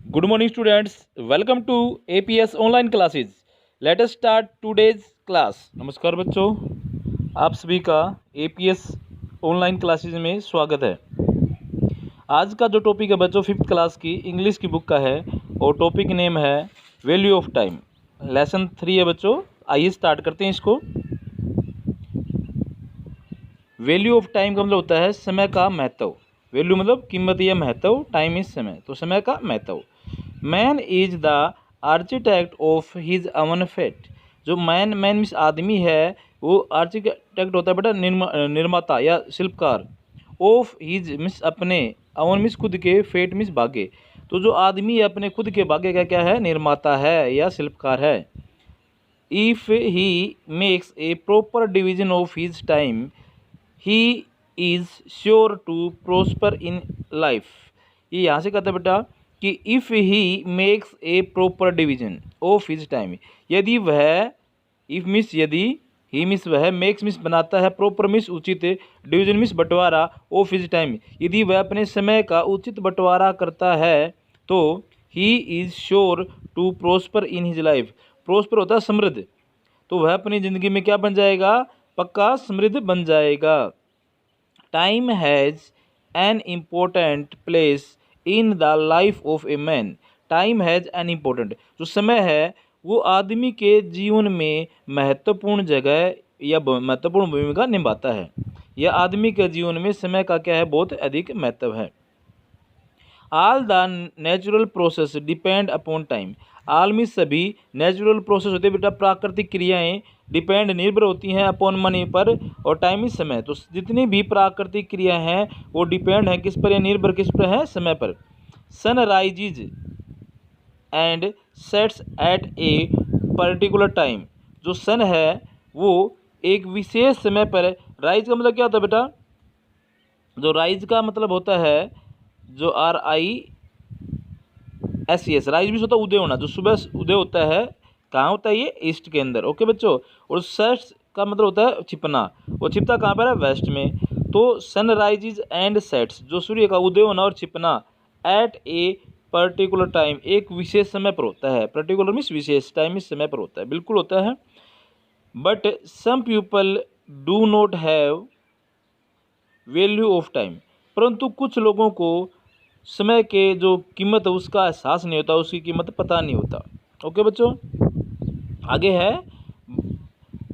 Good morning, students. Welcome to APS online classes. Let us start today's class. नमस्कार बच्चों, आप सभी का APS ऑनलाइन क्लासेज में स्वागत है। आज का जो टॉपिक है बच्चों, 5th क्लास की इंग्लिश की बुक का है और टॉपिक नेम है वैल्यू ऑफ टाइम। लेसन 3 है बच्चों। आइए स्टार्ट करते हैं इसको। वैल्यू ऑफ टाइम का मतलब होता है समय का महत्व। वैल्यू मतलब कीमत या महत्व, टाइम इज समय, तो समय का महत्व। Man is the architect of his own fate. जो मैन मीन्स आदमी है, वो आर्किटेक्ट होता है बेटा निर्माता या शिल्पकार। ऑफ हिज मीन्स अपने, अवन मीन्स खुद के, फेट मीन्स भाग्य। तो जो आदमी है अपने खुद के भाग्य का क्या है, निर्माता है या शिल्पकार है। If he makes a proper division of his time he is sure to prosper in life. ये यहाँ से कहता है बेटा कि if he makes a proper division of his time, यदि वह, इफ मिस यदि, ही मिस वह, मेक्स मिस बनाता है, प्रॉपर मिस उचित, डिवीजन मिस बंटवारा, ऑफ हिज टाइम यदि वह अपने समय का उचित बंटवारा करता है, तो he is sure to prosper in his life. Prosper होता है समृद्ध, तो वह अपनी ज़िंदगी में क्या बन जाएगा, पक्का समृद्ध बन जाएगा। Time has an important place in the life of a man. Time has an important, जो समय है वो आदमी के जीवन में महत्वपूर्ण जगह या महत्वपूर्ण भूमिका निभाता है। यह आदमी के जीवन में समय का क्या है, बहुत अधिक महत्व है। All the natural process depend upon time. All में सभी नेचुरल प्रोसेस होते हैं बेटा, प्राकृतिक क्रियाएं डिपेंड निर्भर होती हैं अपॉन मनी पर, और टाइम इज समय। तो जितनी भी प्राकृतिक क्रियाएं हैं वो डिपेंड है किस पर या निर्भर किस पर है, समय पर। Sun rises and sets at a particular time. जो सन है वो एक विशेष समय पर, राइज का मतलब क्या होता है बेटा, जो राइज का मतलब होता है, जो RISES, राइज भी होता है उदय होना, जो सुबह उदय होता है, कहाँ होता है ये, ईस्ट के अंदर। ओके बच्चों। और सेट्स का मतलब होता है छिपना, वो छिपता कहाँ पर है, वेस्ट में। तो सनराइजेज एंड सेट्स, जो सूर्य का उदय होना और छिपना, एट ए पर्टिकुलर टाइम, एक विशेष समय पर होता है। पर्टिकुलर मीन्स विशेष, टाइम इस समय पर होता है, बिल्कुल होता है। But some people do not have value of time. परंतु कुछ लोगों को समय के जो कीमत है उसका एहसास नहीं होता, उसकी कीमत पता नहीं होता। ओके बच्चों, आगे है,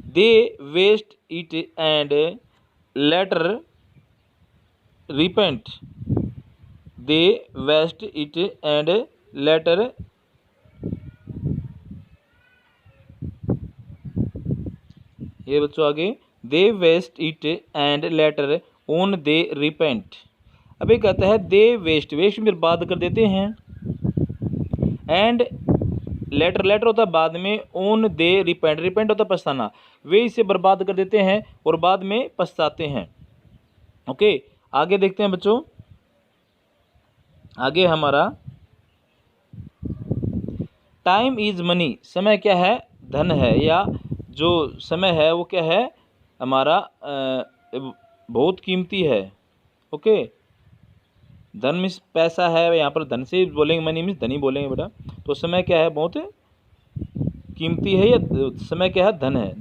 they waste it and later repent. They waste it and later, ये बच्चों आगे, they waste it and later on they repent. अभी कहता है दे वेस्ट, वेस्ट में बर्बाद कर देते हैं, एंड लेटर होता है बाद में, ऑन दे रिपेंट, रिपेंट होता है पछताना, वे इसे बर्बाद कर देते हैं और बाद में पछताते हैं। ओके, आगे देखते हैं बच्चों। आगे हमारा, टाइम इज मनी। समय क्या है, धन है, या जो समय है वो क्या है, हमारा बहुत कीमती है। ओके, धन मीन्स पैसा है, यहाँ पर धन से बोलेंगे, मनी मीन्स धनी बोलेंगे बेटा। तो समय क्या है, बहुत कीमती है, या समय क्या है, धन है।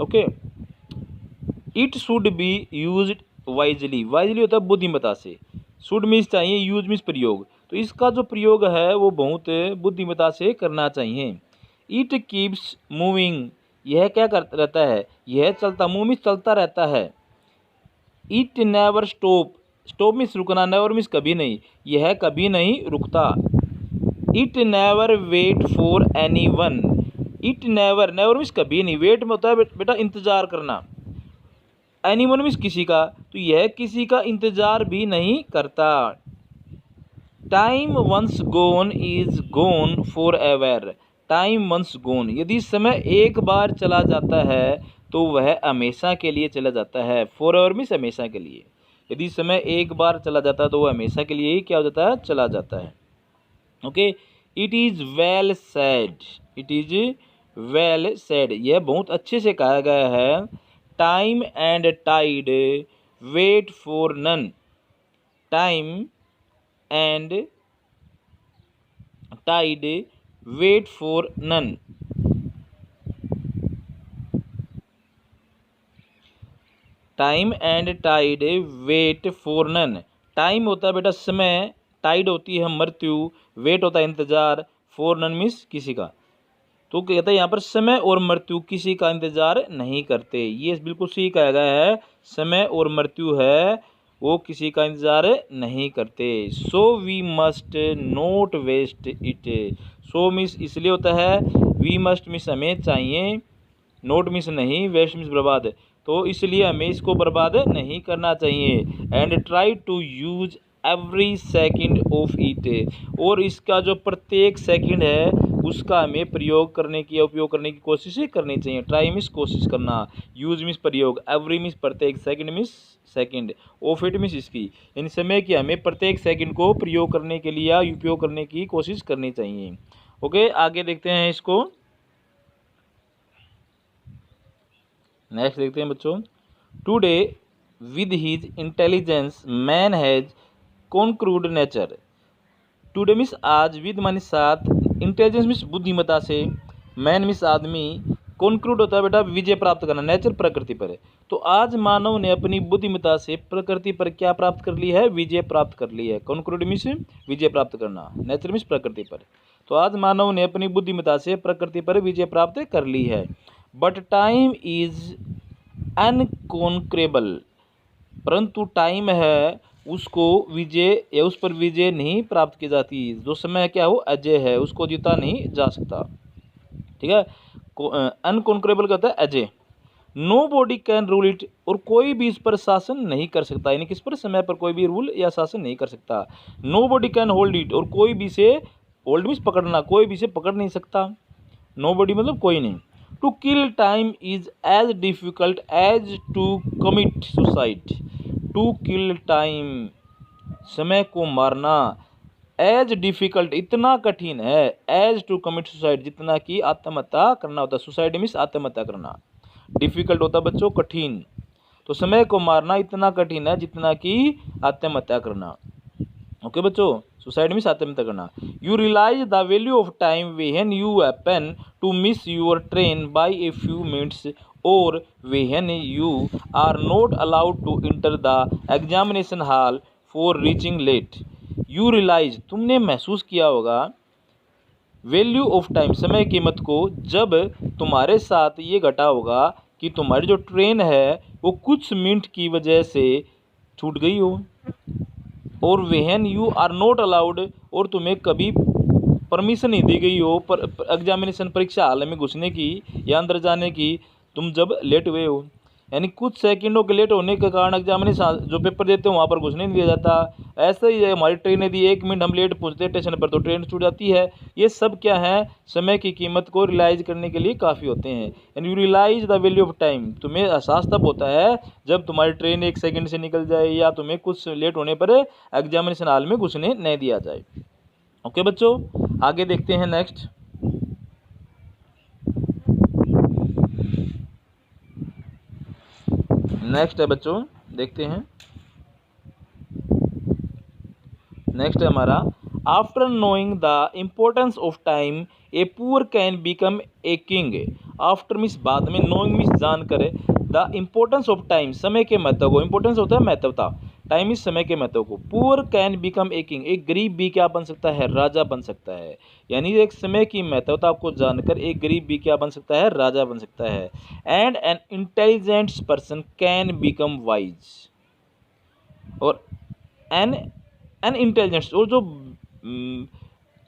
Okay, it should be use wisely. Wisely होता है बुद्धिमत्ता से, शुड मीन्स चाहिए, यूज मीन्स प्रयोग, तो इसका जो प्रयोग है वो बहुत बुद्धिमत्ता से करना चाहिए। इट कीप्स मूविंग, यह क्या करता रहता है, यह चलता, मूव मीन्स चलता रहता है। It never stop, stop means रुकना, नेवर मीन्स कभी नहीं, यह कभी नहीं रुकता। It never wait for any one. It never, never means कभी नहीं, वेट में होता है बेटा इंतजार करना, एनी वन मीन्स किसी का, तो यह किसी का इंतजार भी नहीं करता। Time once gone is gone forever. Time once gone, यदि समय एक बार चला जाता है तो वह हमेशा के लिए चला जाता है। फॉर एवर मीन्स हमेशा के लिए, यदि समय एक बार चला जाता है तो वह हमेशा के लिए ही क्या हो जाता है, चला जाता है। Okay, it is well said, it is well said, यह बहुत अच्छे से कहा गया है। Time and tide wait for none. Time and tide wait for none. Time and tide wait for none. Time होता है बेटा समय, टाइड होती है मृत्यु, वेट होता है इंतजार, फॉर नन मीन्स किसी का। तो कहता है यहाँ पर समय और मृत्यु किसी का इंतजार नहीं करते। ये बिल्कुल सही कहा गया है, समय और मृत्यु है वो किसी का इंतजार नहीं करते। So we must not waste it. So means इसलिए होता है, वी मस्ट मीन्स हमें चाहिए, नोट मीन्स नहीं, वेस्ट मीन्स बर्बाद। तो इसलिए हमें इसको बर्बाद नहीं करना चाहिए। And try to use every second of it. और इसका जो प्रत्येक सेकंड है उसका हमें प्रयोग करने की, उपयोग करने की कोशिश करनी चाहिए। ट्राई मीन्स कोशिश करना, यूज मीन्स प्रयोग, एवरी मीन्स प्रत्येक, second means second, of it means इसकी, इन समय की हमें प्रत्येक सेकंड को प्रयोग करने के लिए या उपयोग करने की कोशिश करनी चाहिए। ओके, आगे देखते हैं इसको। नेक्स्ट देखते हैं बच्चों। Today with his intelligence man has conquered nature. Today means आज, विद मानी साथ, इंटेलिजेंस मीन्स बुद्धिमत्ता से, मैन मीन्स आदमी, कॉन्क्रूड होता है बेटा विजय प्राप्त करना, नेचर प्रकृति पर। तो आज मानव ने अपनी बुद्धिमत्ता से प्रकृति पर क्या प्राप्त कर ली है? विजय प्राप्त कर ली है। कॉन्क्रूड मीन्स विजय प्राप्त करना, नेचर मीन्स प्रकृति पर। तो आज मानव ने अपनी बुद्धिमत्ता से प्रकृति पर विजय प्राप्त कर ली है। But time is unconquerable. परंतु टाइम है उसको विजय या उस पर विजय नहीं प्राप्त की जाती। जो समय क्या हो, अजय है, उसको जीता नहीं जा सकता। ठीक है, अनकॉन्क्रेबल कहता है अजय। Nobody can rule it. और कोई भी इस पर शासन नहीं कर सकता, यानी किस पर, समय पर कोई भी रूल या शासन नहीं कर सकता। Nobody can hold it. और कोई भी से, होल्ड मीन्स पकड़ना, कोई भी से पकड़ नहीं सकता। नो बॉडी मतलब कोई नहीं। To kill time is as difficult as to commit suicide. To kill time, समय को मारना, एज डिफिकल्ट इतना कठिन है, एज टू कमिट सुसाइड जितना कि आत्महत्या करना होता है। सुसाइड मीन्स आत्महत्या करना। डिफिकल्ट होता है बच्चों कठिन, तो समय को मारना इतना कठिन है जितना कि आत्महत्या करना। ओके बच्चों, सुसाइड मीन्स आत्महत्या करना। You realise the value of time when you happen to miss your train by a few minutes और when you are not allowed to enter the examination hall for reaching late. You realise, तुमने महसूस किया होगा, value of time, समय कीमत को, जब तुम्हारे साथ ये घटा होगा कि तुम्हारी जो ट्रेन है वो कुछ मिनट की वजह से छूट गई हो। और when you are not allowed, और तुम्हें कभी परमिशन नहीं दी गई हो पर एग्जामिनेशन परीक्षा हाल में घुसने की या अंदर जाने की, तुम जब लेट हुए हो, यानी कुछ सेकंडों के लेट होने के कारण एग्जामिनेशन जो पेपर देते हो वहाँ पर घुसने नहीं दिया जाता। ऐसा ही है, हमारी ट्रेन यदि 1 मिनट हम लेट पहुँचते स्टेशन पर तो ट्रेन छूट जाती है। ये सब क्या है, समय की कीमत को रियलाइज करने के लिए काफ़ी होते हैं। And you realise the value of time, तुम्हें एहसास तब होता है जब तुम्हारी ट्रेन 1 सेकंड से निकल जाए या तुम्हें कुछ लेट होने पर एग्जामिनेशन हॉल में घुसने नहीं दिया जाए। ओके बच्चों, आगे देखते हैं नेक्स्ट। नेक्स्ट है बच्चों, देखते हैं। नेक्स्ट है हमारा, after knowing the importance of time a poor can become a king. After means बाद में, नोइंग मीन्स जानकर, द इम्पोर्टेंस ऑफ टाइम, समय के महत्व को, इम्पोर्टेंस होता है महत्वता, टाइम इस समय के महत्व को, poor can become a king, एक गरीब भी क्या बन सकता है, राजा बन सकता है। यानी एक समय की महत्वता को जानकर एक गरीब भी क्या बन सकता है, राजा बन सकता है। And an intelligent person can become wise. और एन इंटेलिजेंस, और जो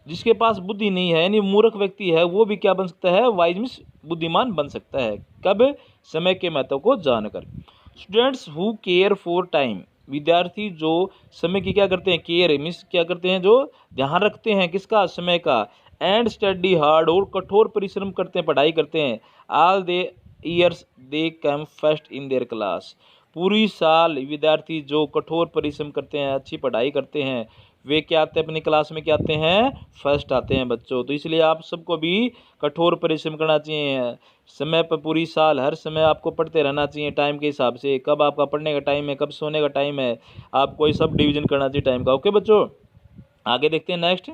जिसके पास बुद्धि नहीं है यानी मूर्ख व्यक्ति है, वो भी क्या बन सकता है, वाइज मीन्स बुद्धिमान बन सकता है। कब, समय के महत्व को जानकर। Students who care for time, विद्यार्थी जो समय की क्या करते हैं, केयर मीन्स क्या करते हैं, जो ध्यान रखते हैं किसका, समय का। एंड स्टडी हार्ड, और कठोर परिश्रम करते हैं, पढ़ाई करते हैं। All they years they come first in their class, पूरी साल विद्यार्थी जो कठोर परिश्रम करते हैं, अच्छी पढ़ाई करते हैं, वे क्या आते हैं, अपनी क्लास में क्या आते हैं, फर्स्ट आते हैं बच्चों। तो इसलिए आप सबको भी कठोर परिश्रम करना चाहिए, समय पर पूरी साल हर समय आपको पढ़ते रहना चाहिए टाइम के हिसाब से, कब आपका पढ़ने का टाइम है, कब सोने का टाइम है, आपको ये सब डिवीजन करना चाहिए टाइम का। ओके बच्चों, आगे देखते हैं next.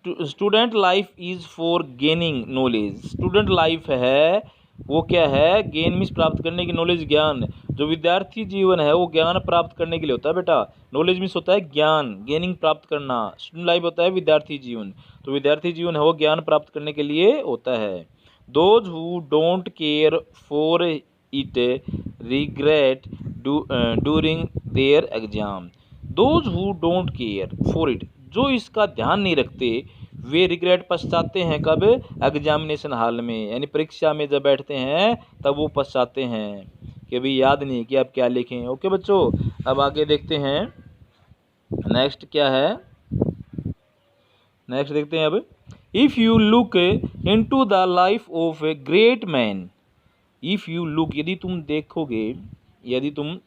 Student life is for gaining knowledge. Student life है वो क्या है, गेन मीन्स प्राप्त करने की, नॉलेज ज्ञान। जो विद्यार्थी जीवन है वो ज्ञान प्राप्त करने के लिए होता है बेटा। नॉलेज मीन्स होता है ज्ञान, गेनिंग प्राप्त करना। स्टूडेंट लाइफ होता है विद्यार्थी जीवन, तो विद्यार्थी जीवन है वो ज्ञान प्राप्त करने के लिए होता है। Those who don't care for it regret during their exam. Those who don't care for it, जो इसका ध्यान नहीं रखते वे रिग्रेट पछताते हैं। कब? एग्जामिनेशन हॉल में, यानी परीक्षा में जब बैठते हैं तब वो पछताते हैं कि अभी याद नहीं कि आप क्या लिखें। ओके बच्चों, अब आगे देखते हैं नेक्स्ट क्या है। नेक्स्ट देखते हैं अब। If you look into the life of a great man, if you look, यदि तुम देखोगे, यदि तुम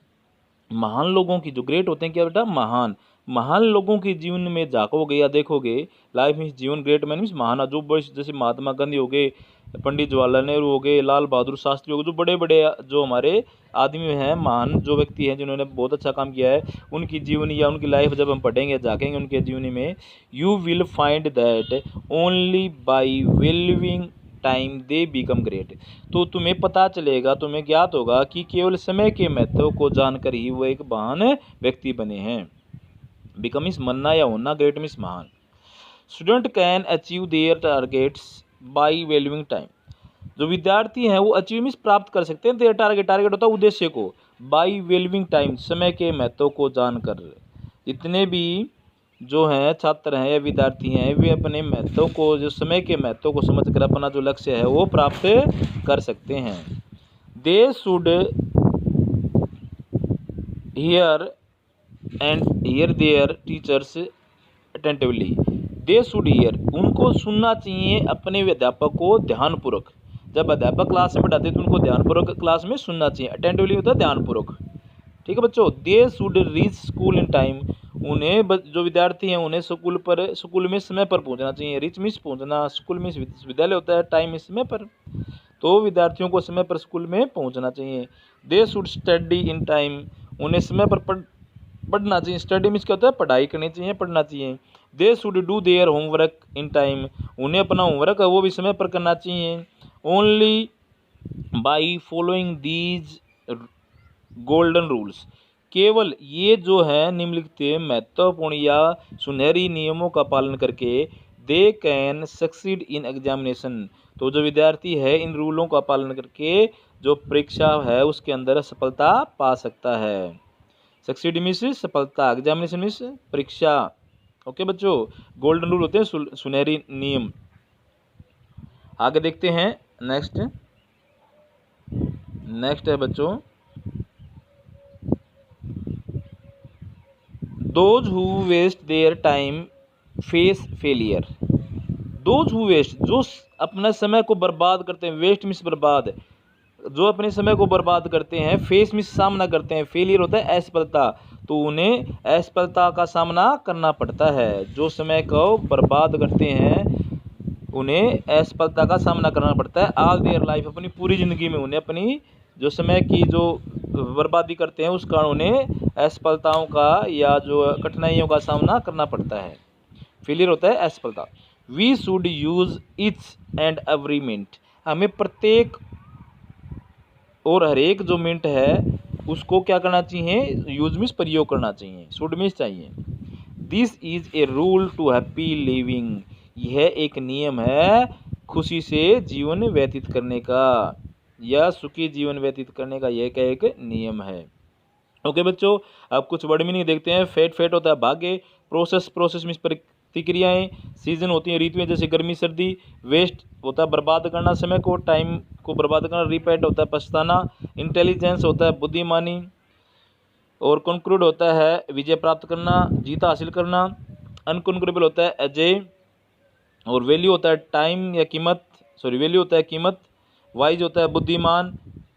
महान लोगों की, जो ग्रेट होते हैं क्या बेटा, महान, महान लोगों के जीवन में झाँकोगे या देखोगे, लाइफ मीन्स जीवन, ग्रेट मैन मीन्स महान, जो बड़े जैसे महात्मा गांधी हो गए, पंडित जवाहरलाल नेहरू हो गए, लाल बहादुर शास्त्री हो गए, जो बड़े बड़े जो हमारे आदमी हैं, महान जो व्यक्ति हैं जिन्होंने बहुत अच्छा काम किया है, उनकी जीवनी या उनकी लाइफ जब हम पढ़ेंगे, झाँकेंगे उनके जीवनी में, you will find that only by valuing time they become great. तो तुम्हें पता चलेगा, तुम्हें ज्ञात होगा कि केवल समय के महत्व को जानकर ही वो एक महान व्यक्ति बने हैं। बिकम मीन्स बनना या होना, ग्रेट मीन्स महान। Student can achieve their targets by valuing time. जो विद्यार्थी हैं वो अचीव मीन्स प्राप्त कर सकते हैं देयर टारगेट, टारगेट होता है उद्देश्य को, बाई वैल्यूइंग टाइम, समय के महत्व को जानकर। जितने भी जो हैं छात्र हैं या विद्यार्थी हैं वे अपने महत्व को, जो समय के महत्व को समझकर अपना जो लक्ष्य है वो प्राप्त कर सकते हैं। They should hear and here there teachers attentively. They should hear, उनको सुनना चाहिए अपने अध्यापक को ध्यानपूर्वक। जब अध्यापक क्लास में पढ़ाते हैं तो उनको ध्यानपूर्वक क्लास में सुनना चाहिए। अटेंटिवली होता है ध्यानपूर्वक, ठीक है बच्चों। दे should reach school in time, उन्हें जो विद्यार्थी हैं उन्हें स्कूल में समय पर पहुंचना चाहिए। रीच मीन्स पहुंचना, स्कूल में विद्यालय होता है, टाइम में समय पर, तो विद्यार्थियों को समय पर स्कूल में पहुंचना चाहिए। They should study in time, उन्हें समय पर पढ़ना चाहिए। स्टडी मीन्स क्या होता है, पढ़ाई करनी चाहिए, पढ़ना चाहिए। They should do their homework in time, उन्हें अपना होमवर्क है वो भी समय पर करना चाहिए। Only by following these golden rules, केवल ये जो है निम्नलिखित महत्वपूर्ण या सुनहरी नियमों का पालन करके they can succeed in examination, तो जो विद्यार्थी है इन रूलों का पालन करके जो परीक्षा है उसके अंदर सफलता पा सकता है। सक्सीड मीन्स सफलता, एग्जामिनेशन मीन्स परीक्षा। ओके बच्चों, गोल्डन रूल होते हैं सुनहरी नियम। आगे देखते हैं नेक्स्ट है बच्चों, those who waste their time face failure. Those who waste, जो अपने समय को बर्बाद करते हैं, वेस्ट मीन्स बर्बाद, जो अपने समय को बर्बाद करते हैं, फेस मीन्स सामना करते हैं, फेलियर होता है असफलता, तो उन्हें असफलता का सामना करना पड़ता है। जो समय को बर्बाद करते हैं उन्हें असफलता का सामना करना पड़ता है। ऑल देयर लाइफ, अपनी पूरी ज़िंदगी में उन्हें अपनी जो समय की जो बर्बादी करते हैं उस कारण उन्हें असफलताओं का या जो कठिनाइयों का सामना करना पड़ता है। फेलियर होता है असफलता। We should use each and every minute, हमें प्रत्येक और हर एक जो मिनट है उसको क्या करना चाहिए, यूज मीन्स प्रयोग करना चाहिए, शुड मीन्स चाहिए। This is a rule to happy living, यह एक नियम है खुशी से जीवन व्यतीत करने का या सुखी जीवन व्यतीत करने का, यह एक नियम है। ओके बच्चों, अब कुछ वर्ड मीनिंग देखते हैं। फेट होता है भाग्य, प्रोसेस मीन्स प्रतिक्रियाएं, सीजन होती हैं ऋतुएं जैसे गर्मी सर्दी, वेस्ट होता है बर्बाद करना समय को, टाइम को बर्बाद करना, रिपेट होता है पछताना, इंटेलिजेंस होता है बुद्धिमानी, और कंक्लूड होता है विजय प्राप्त करना, जीत हासिल करना, अनकंक्रेबल होता है अजय, और वैल्यू होता है टाइम या कीमत, वैल्यू होता है कीमत, वाइज होता है बुद्धिमान,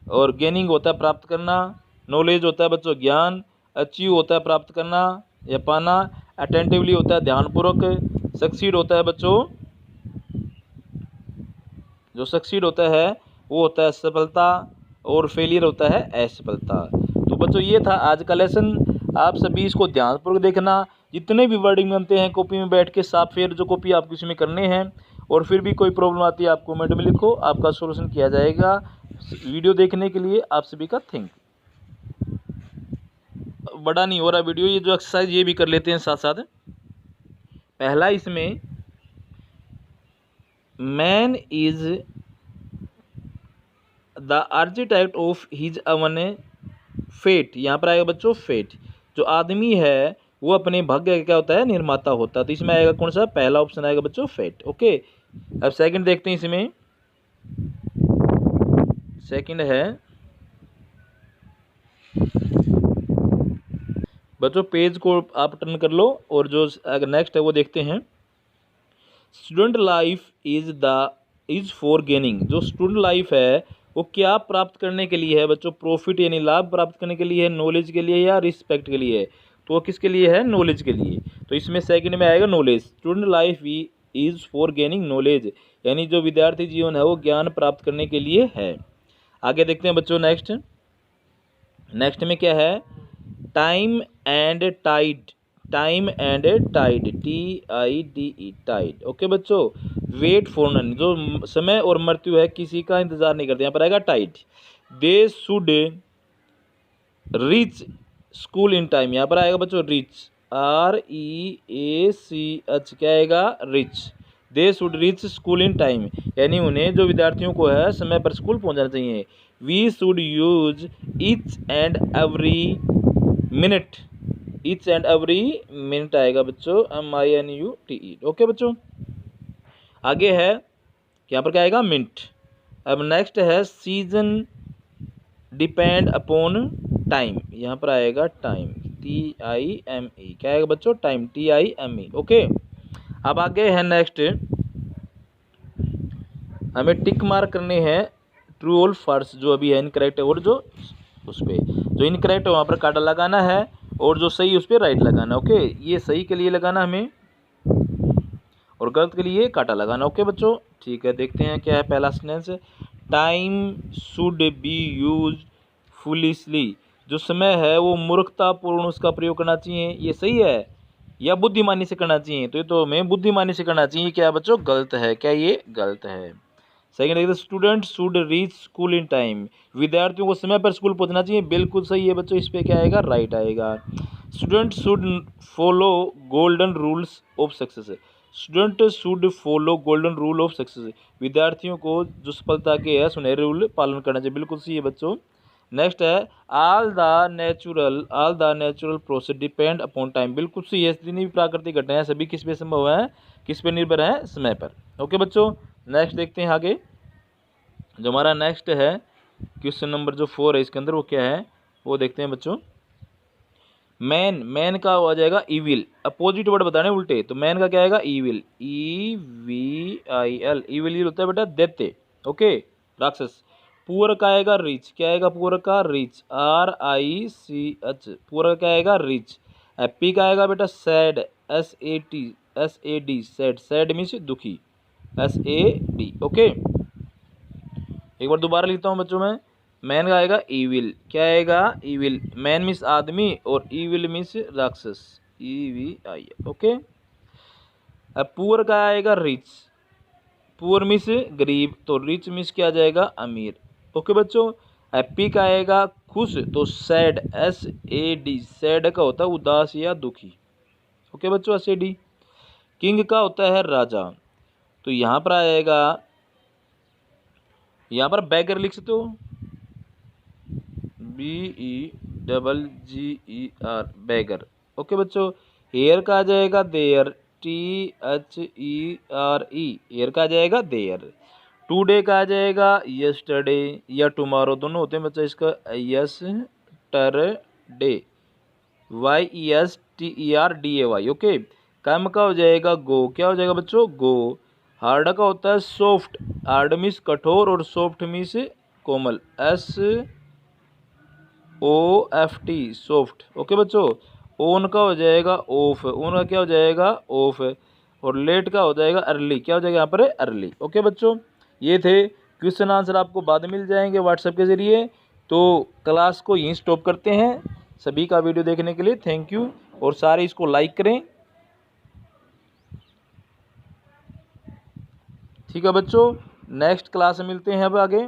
और गेनिंग होता है प्राप्त करना, नॉलेज होता है बच्चों ज्ञान, अचीव होता है प्राप्त करना या पाना, अटेंटिवली होता है ध्यानपूर्वक, सक्सीड होता है बच्चों, जो सक्सीड होता है वो होता है सफलता, और फेलियर होता है असफलता। तो बच्चों ये था आज का लेसन। आप सभी इसको ध्यानपूर्वक देखना। जितने भी वर्डिंग बनते हैं कॉपी में बैठ के साफ फेर जो कॉपी आपको इसमें करने हैं, और फिर भी कोई प्रॉब्लम आती है आप कमेंट में लिखो, आपका सॉल्यूशन किया जाएगा। वीडियो देखने के लिए आप सभी का थैंक यू। बड़ा नहीं हो रहा वीडियो, ये जो एक्सरसाइज ये भी कर लेते हैं साथ साथ। पहला इसमें man is the architect of his own fate, यहाँ पर आएगा बच्चों फेट। जो आदमी है वो अपने भाग्य का क्या होता है, निर्माता होता है। तो इसमें आएगा कौन सा, पहला ऑप्शन आएगा बच्चों फेट। ओके, अब सेकंड देखते हैं। इसमें सेकंड है बच्चों, पेज को आप टर्न कर लो और जो नेक्स्ट है वो देखते हैं। Student life is for gaining. जो स्टूडेंट लाइफ है वो क्या प्राप्त करने के लिए है बच्चों, प्रॉफिट यानी लाभ प्राप्त करने के लिए है, नॉलेज के लिए या रिस्पेक्ट के लिए है। तो वो किसके लिए है, नॉलेज के लिए। तो इसमें सेकंड में आएगा knowledge. Student life is for gaining knowledge, यानी जो विद्यार्थी जीवन है वो ज्ञान प्राप्त करने के लिए है। आगे देखते हैं बच्चों नेक्स्ट में क्या है, time and tide. Time and tide, TIDE tide. Okay बच्चों, वेट फॉर नन। जो समय और मृत्यु है किसी का इंतजार नहीं करते, यहाँ पर आएगा tide. They should reach school in time, यहाँ पर आएगा बच्चों रिच, REACH, क्या आएगा, reach. They should reach school in time, यानी उन्हें जो विद्यार्थियों को है समय पर स्कूल पहुंचना चाहिए। We should use each and every minute, each and every minute आएगा बच्चों MINUTE। ओके बच्चों, आगे है यहाँ पर क्या आएगा, मिनट। अब नेक्स्ट है सीजन डिपेंड अपॉन टाइम, यहाँ पर आएगा टाइम, TIME, क्या आएगा बच्चों, टाइम, TIME। ओके, अब आगे है नेक्स्ट, हमें टिक मार्क करने हैं ट्रू और फॉल्स, जो अभी है इनकरेक्ट है, और जो उस पर जो इनकरेक्ट है वहाँ पर काटा लगाना है, और जो सही उस पर राइट लगाना। ओके, ये सही के लिए लगाना हमें और गलत के लिए काटा लगाना। ओके बच्चों, ठीक है, देखते हैं क्या है पहला sentence. Time should be use foolishly. जो समय है वो मूर्खतापूर्ण उसका प्रयोग करना चाहिए, ये सही है या बुद्धिमानी से करना चाहिए, तो ये तो हमें बुद्धिमानी से करना चाहिए। क्या बच्चों, गलत है, क्या ये गलत है। सेकंड देखते, student should reach school in time. विद्यार्थियों को समय पर स्कूल पहुंचना चाहिए, बिल्कुल सही है बच्चों, इस पे क्या आएगा, राइट आएगा। Student should follow golden rules of success. Student should follow golden rule of success. विद्यार्थियों को जो सफलता के है सुनहरे रूल पालन करना चाहिए, बिल्कुल सही है बच्चों। नेक्स्ट है all the natural process depend upon time, बिल्कुल सही है। जितनी भी प्राकृतिक घटनाएं सभी किस पे संभव है, किस पे निर्भर है, समय पर। ओके बच्चों, नेक्स्ट देखते हैं आगे। जो हमारा नेक्स्ट है क्वेश्चन नंबर जो 4 है, इसके अंदर वो क्या है वो देखते हैं बच्चों। मैन का हो जाएगा इविल, अपोजिट वर्ड बताने उल्टे, तो मैन का क्या आएगा, इविल, EVIL। इविल ये होता है बेटा दैत्य, ओके, राक्षस। पुअर का आएगा रिच, क्या आएगा पुअर का, रिच, RICH, पुअर का क्या आएगा, रिच। हैप्पी का आएगा बेटा सैड, SAD, सैड मीन्स दुखी, SAD। ओके, एक बार दोबारा लिखता हूँ बच्चों में। मैन का आएगा ईविल, क्या आएगा, ईविल। मैन मीन्स आदमी और ईविल मीन्स राक्षस, EVIL। ओके, अब पुअर का आएगा रिच, पुअर मीन्स गरीब, तो रिच मीन्स क्या आ जाएगा, अमीर। ओके बच्चों, हैप्पी का आएगा खुश, तो सैड, SAD, सैड का होता है उदास या दुखी। ओके बच्चों, SAD। किंग का होता है राजा, तो यहाँ पर आएगा, यहाँ पर बैगर लिख सकते हो, BEGGER, बैगर। ओके बच्चों, हेयर का आ जाएगा देयर, THERE, हेयर का आ जाएगा देयर। टुडे का आ जाएगा यस्टरडे या टुमारो, दोनों होते हैं बच्चा इसका, यस्टरडे, YESTERDAY। ओके, कम का हो जाएगा गो, क्या हो जाएगा बच्चों, गो। हार्ड का होता है सॉफ्ट, हार्ड मीन्स कठोर और सॉफ्ट मीन्स कोमल, SOFT, सॉफ्ट। ओके बच्चों, ओन का हो जाएगा ऑफ, ओन का क्या हो जाएगा, ऑफ। और लेट का हो जाएगा अर्ली, क्या हो जाएगा यहाँ पर, अर्ली। ओके बच्चों, ये थे क्वेश्चन आंसर, आपको बाद में मिल जाएंगे व्हाट्सएप के जरिए। तो क्लास को यहीं स्टॉप करते हैं। सभी का वीडियो देखने के लिए थैंक यू, और सारे इसको लाइक करें। ठीक है बच्चों, नेक्स्ट क्लास में मिलते हैं अब आगे।